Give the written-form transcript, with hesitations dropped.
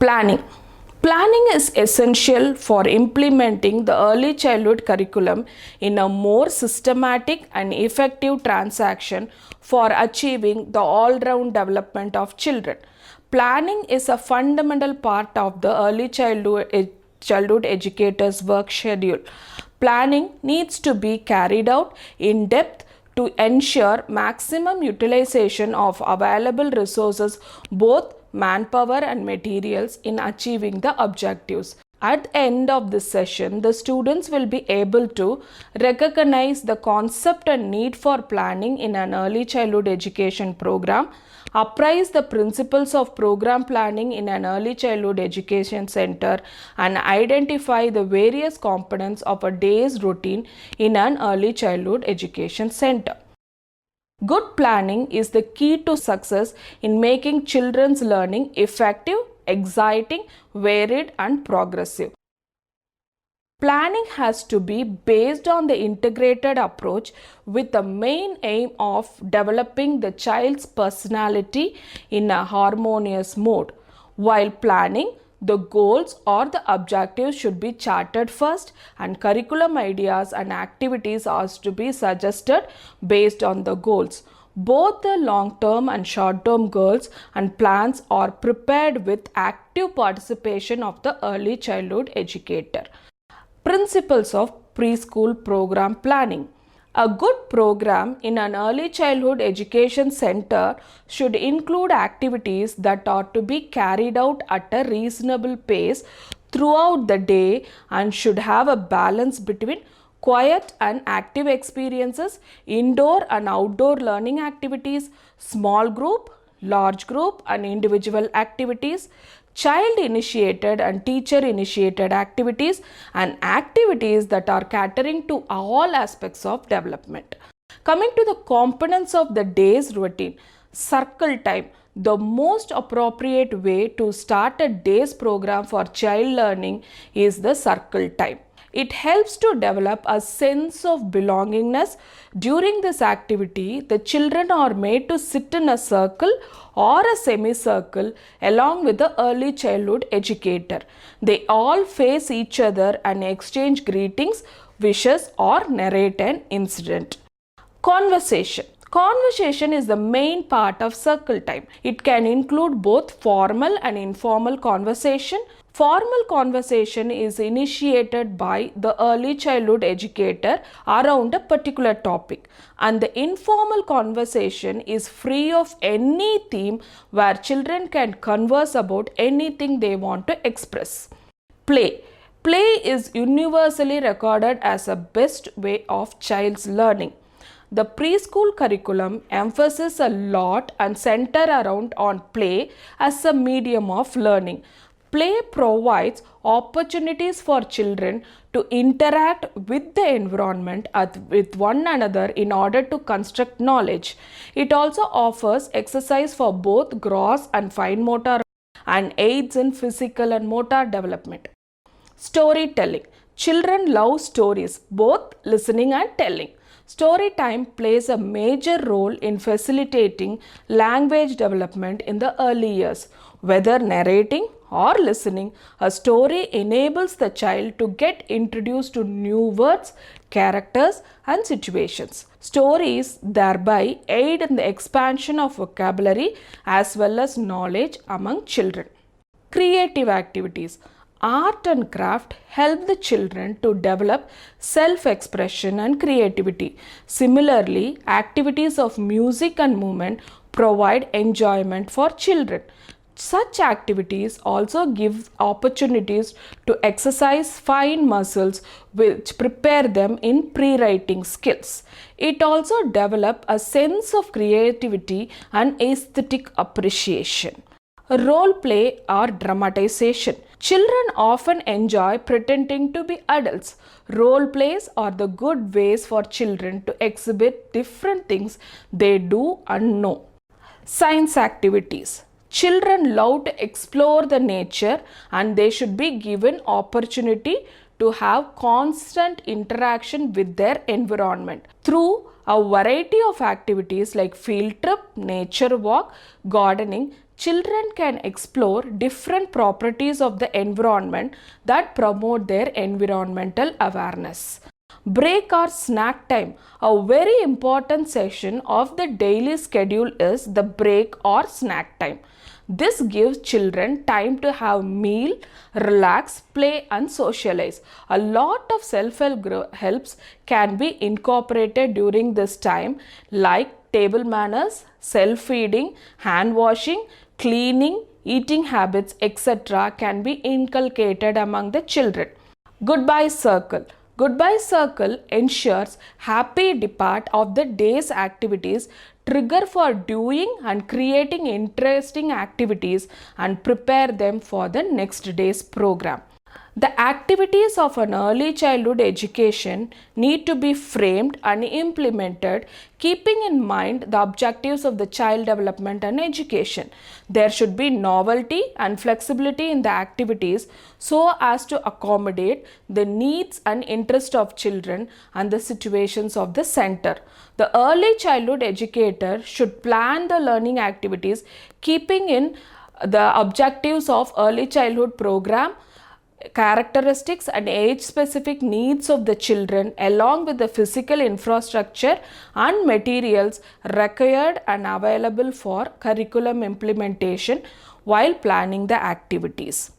Planning. Planning is essential for implementing the early childhood curriculum in a more systematic and effective transaction for achieving the all-round development of children. Planning is a fundamental part of the early childhood educator's work schedule. Planning needs to be carried out in depth to ensure maximum utilization of available resources, both manpower and materials, in achieving the objectives. At the end of this session, the students will be able to recognize the concept and need for planning in an early childhood education program, apprise the principles of program planning in an early childhood education center, and identify the various components of a day's routine in an early childhood education center. Good planning is the key to success in making children's learning effective, exciting, varied, and progressive. Planning has to be based on the integrated approach with the main aim of developing the child's personality in a harmonious mode. While planning, the goals or the objectives should be charted first, and curriculum ideas and activities are to be suggested based on the goals. Both the long-term and short-term goals and plans are prepared with active participation of the early childhood educator. Principles of preschool program planning. A good program in an early childhood education center should include activities that are to be carried out at a reasonable pace throughout the day and should have a balance between quiet and active experiences, indoor and outdoor learning activities, small group, large group, and individual activities, child initiated and teacher initiated activities, and activities that are catering to all aspects of development. Coming to the components of the day's routine, circle time. The most appropriate way to start a day's program for child learning is the circle time. It helps to develop a sense of belongingness. During this activity, the children are made to sit in a circle or a semicircle along with the early childhood educator. They all face each other and exchange greetings, wishes, or narrate an incident. Conversation. Conversation is the main part of circle time. It can include both formal and informal conversation. Formal conversation is initiated by the early childhood educator around a particular topic, and the informal conversation is free of any theme where children can converse about anything they want to express. Play. Play is universally regarded as a best way of child's learning. The preschool curriculum emphasizes a lot and center around on play as a medium of learning. Play provides opportunities for children to interact with the environment with one another in order to construct knowledge. It also offers exercise for both gross and fine motor and aids in physical and motor development. Storytelling. Children love stories, both listening and telling. Story time plays a major role in facilitating language development in the early years. Whether narrating or listening, a story enables the child to get introduced to new words, characters, and situations. Stories thereby aid in the expansion of vocabulary as well as knowledge among children. Creative activities. Art and craft help the children to develop self-expression and creativity. Similarly, activities of music and movement provide enjoyment for children. Such activities also give opportunities to exercise fine muscles which prepare them in pre-writing skills. It also develops a sense of creativity and aesthetic appreciation. Role play or dramatization. Children often enjoy pretending to be adults. Role plays are the good ways for children to exhibit different things they do and know. Science activities. Children love to explore the nature and they should be given opportunity to have constant interaction with their environment through a variety of activities like field trip, nature walk, gardening. children can explore different properties of the environment that promote their environmental awareness. Break or snack time. A very important session of the daily schedule is the break or snack time. This gives children time to have meal, relax, play and socialize. A lot of self-helps can be incorporated during this time, like table manners, self-feeding, hand washing, cleaning, eating habits, etc. can be inculcated among the children. Goodbye circle. Goodbye circle ensures happy depart of the day's activities, trigger for doing and creating interesting activities and prepare them for the next day's program. The activities of an early childhood education need to be framed and implemented keeping in mind the objectives of the child development and education. There should be novelty and flexibility in the activities so as to accommodate the needs and interests of children and the situations of the center. The early childhood educator should plan the learning activities keeping in the objectives of early childhood program, characteristics and age specific needs of the children along with the physical infrastructure and materials required and available for curriculum implementation while planning the activities.